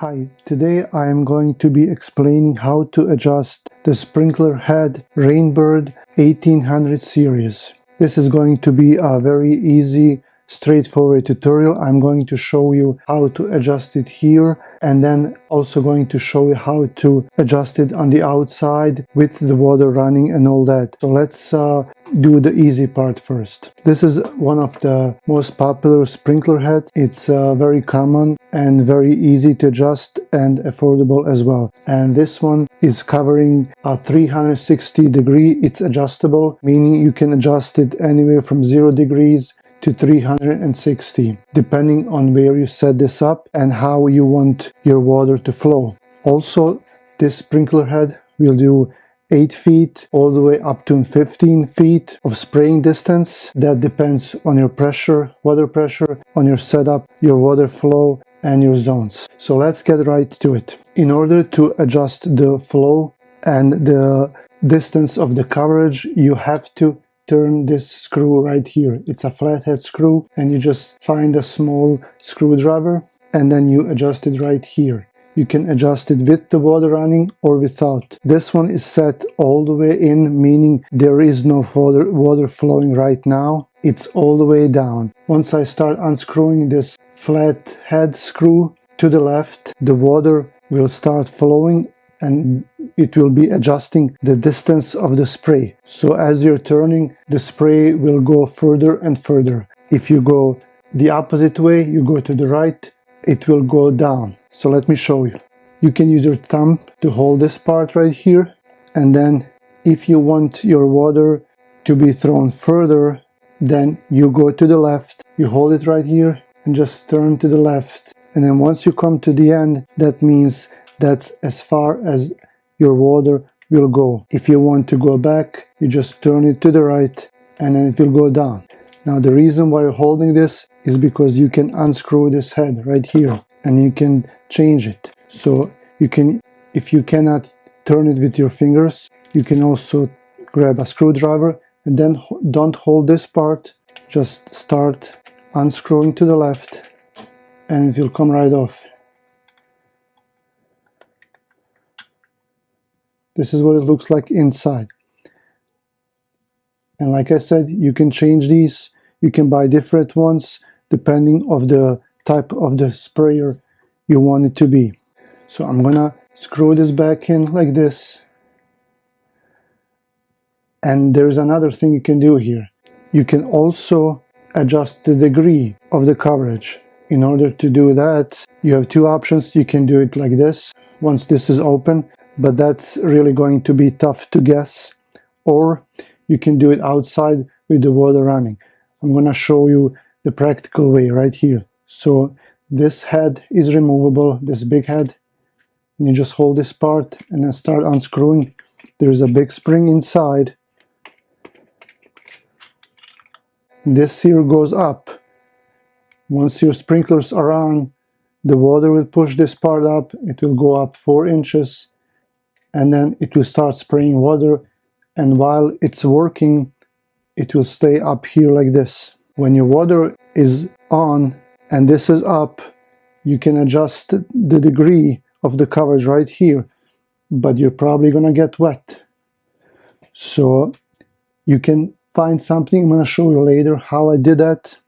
Hi, today I am going to be explaining how to adjust the sprinkler head Rainbird 1800 series. This is going to be a very easy, straightforward tutorial. I'm going to show you how to adjust it here and then also going to show you how to adjust it on the outside with the water running and all that. So let's do the easy part first. This is one of the most popular sprinkler heads. It's very common and very easy to adjust and affordable as well. And this one is covering a 360 degree. It's adjustable, meaning you can adjust it anywhere from 0 degrees to 360, depending on where you set this up and how you want your water to flow. Also, this sprinkler head will do 8 feet all the way up to 15 feet of spraying distance. That depends on your pressure, water pressure, on your setup, your water flow, and your zones. So let's get right to it. In order to adjust the flow and the distance of the coverage, you have to turn this screw right here. It's a flathead screw, and you just find a small screwdriver and then you adjust it right here. You can adjust it with the water running or without. This one is set all the way in, meaning there is no water flowing right now. It's all the way down. Once I start unscrewing this flat head screw to the left, the water will start flowing and it will be adjusting the distance of the spray. So as you're turning, the spray will go further and further. If you go the opposite way, you go to the right, it will go down. So let me show you. You can use your thumb to hold this part right here, and then if you want your water to be thrown further, then you go to the left, you hold it right here and just turn to the left. And then once you come to the end, that means that's as far as your water will go. If you want to go back, you just turn it to the right and then it will go down. Now the reason why you're holding this is because you can unscrew this head right here and you can change it. So you can, if you cannot turn it with your fingers, you can also grab a screwdriver and then don't hold this part, just start unscrewing to the left and it will come right off. This is what it looks like inside. And like I said, you can change these. You can buy different ones depending on the type of the sprayer you want it to be. So I'm gonna screw this back in like this. And there's another thing you can do here. You can also adjust the degree of the coverage. In order to do that, you have two options. You can do it like this, once this is open, but that's really going to be tough to guess. Or you can do it outside with the water running. I'm gonna show you the practical way right here. So this head is removable, this big head. And you just hold this part and then start unscrewing. There's a big spring inside. This here goes up. Once your sprinklers are on, the water will push this part up. It will go up 4 inches and then it will start spraying water. And while it's working, it will stay up here like this. When your water is on and this is up, you can adjust the degree of the coverage right here, but you're probably gonna get wet. So you can find something. I'm gonna show you later how I did that.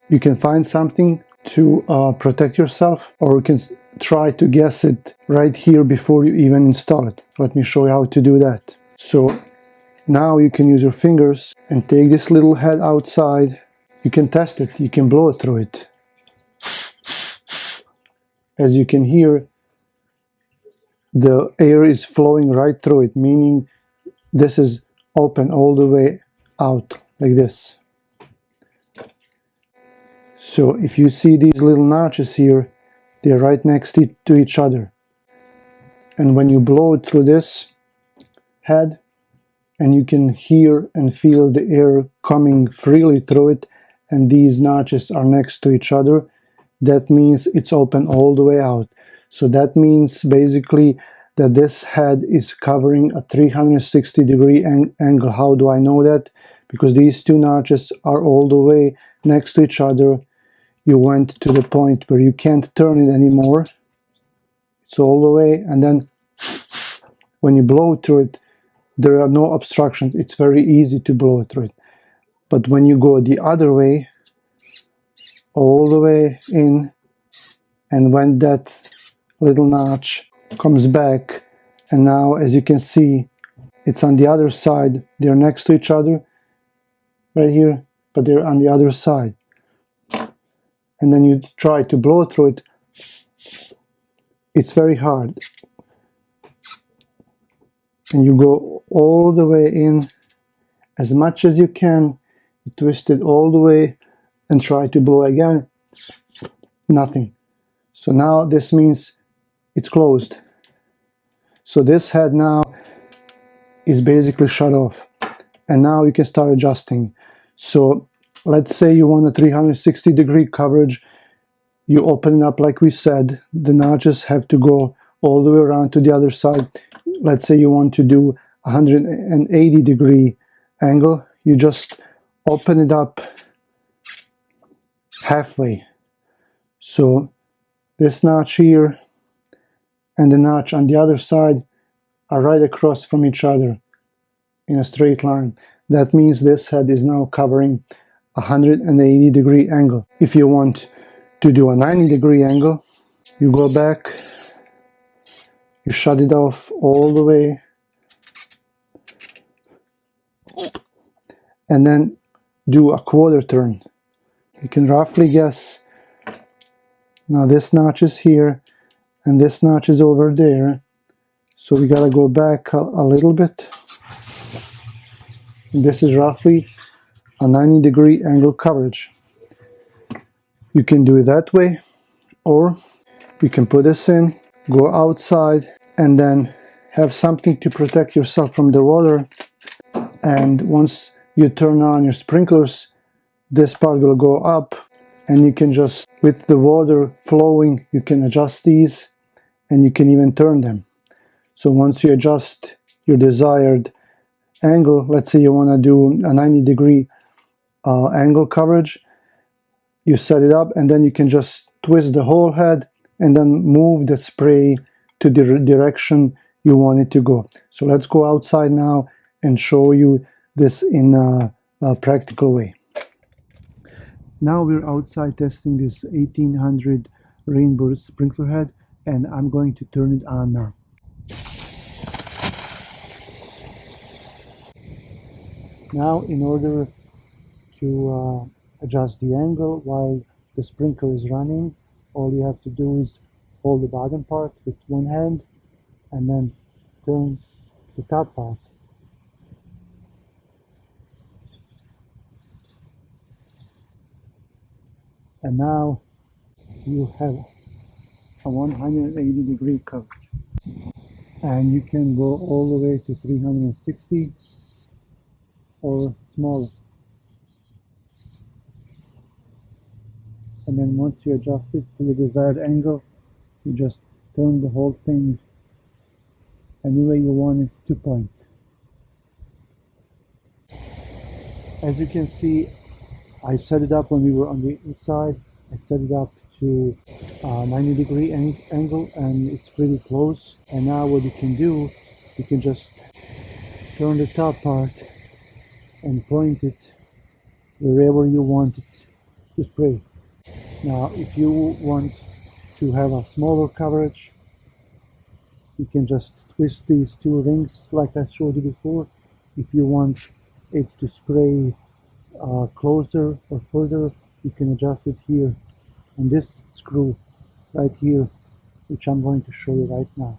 You can find something to protect yourself, or you can try to guess it right here before you even install it. Let me show you how to do that. So now you can use your fingers and take this little head outside. You can test it, you can blow through it. As you can hear, the air is flowing right through it, meaning this is open all the way out like this. So if you see these little notches here, they're right next to each other. And when you blow it through this head, and you can hear and feel the air coming freely through it, and these notches are next to each other, that means it's open all the way out. So that means basically that this head is covering a 360 degree angle. How do I know that? Because these two notches are all the way next to each other. You went to the point where you can't turn it anymore. So all the way, and then when you blow through it, there are no obstructions. It's very easy to blow through it. But when you go the other way, all the way in, and when that little notch comes back, and now as you can see, it's on the other side. They're next to each other right here, but they're on the other side. And then you try to blow through it. It's very hard. And you go all the way in as much as you can. You twist it all the way and try to blow again. Nothing. So now this means it's closed. So this head now is basically shut off. And now you can start adjusting. So let's say you want a 360-degree coverage. You open it up like we said. The notches have to go all the way around to the other side. Let's say you want to do 180-degree angle. You just open it up halfway. So this notch here and the notch on the other side are right across from each other in a straight line. That means this head is now covering 180-degree angle. If you want to do a 90-degree angle, you go back, you shut it off all the way, and then do a quarter turn. You can roughly guess. Now this notch is here and this notch is over there, so we gotta go back a little bit. And this is roughly a 90-degree angle coverage. You can do it that way, or you can put this in, go outside, and then have something to protect yourself from the water. And once you turn on your sprinklers, this part will go up, and you can just, with the water flowing, you can adjust these, and you can even turn them. So once you adjust your desired angle, let's say you want to do a 90-degree angle coverage, you set it up, and then you can just twist the whole head and then move the spray to the direction you want it to go. So let's go outside now and show you this in a practical way. Now we're outside testing this 1800 Rainbird Sprinkler Head, and I'm going to turn it on now. Now, in order to adjust the angle while the sprinkler is running, all you have to do is hold the bottom part with one hand and then turn the top part. And now you have a 180-degree coverage. And you can go all the way to 360 or smaller. And then once you adjust it to the desired angle, you just turn the whole thing any way you want it to point. As you can see, I set it up when we were on the inside. I set it up to 90-degree angle, and it's pretty close. And now what you can do, you can just turn the top part and point it wherever you want it to spray. Now, if you want to have a smaller coverage, you can just twist these two rings like I showed you before. If you want it to spray closer or further, you can adjust it here on this screw right here, which I'm going to show you right now.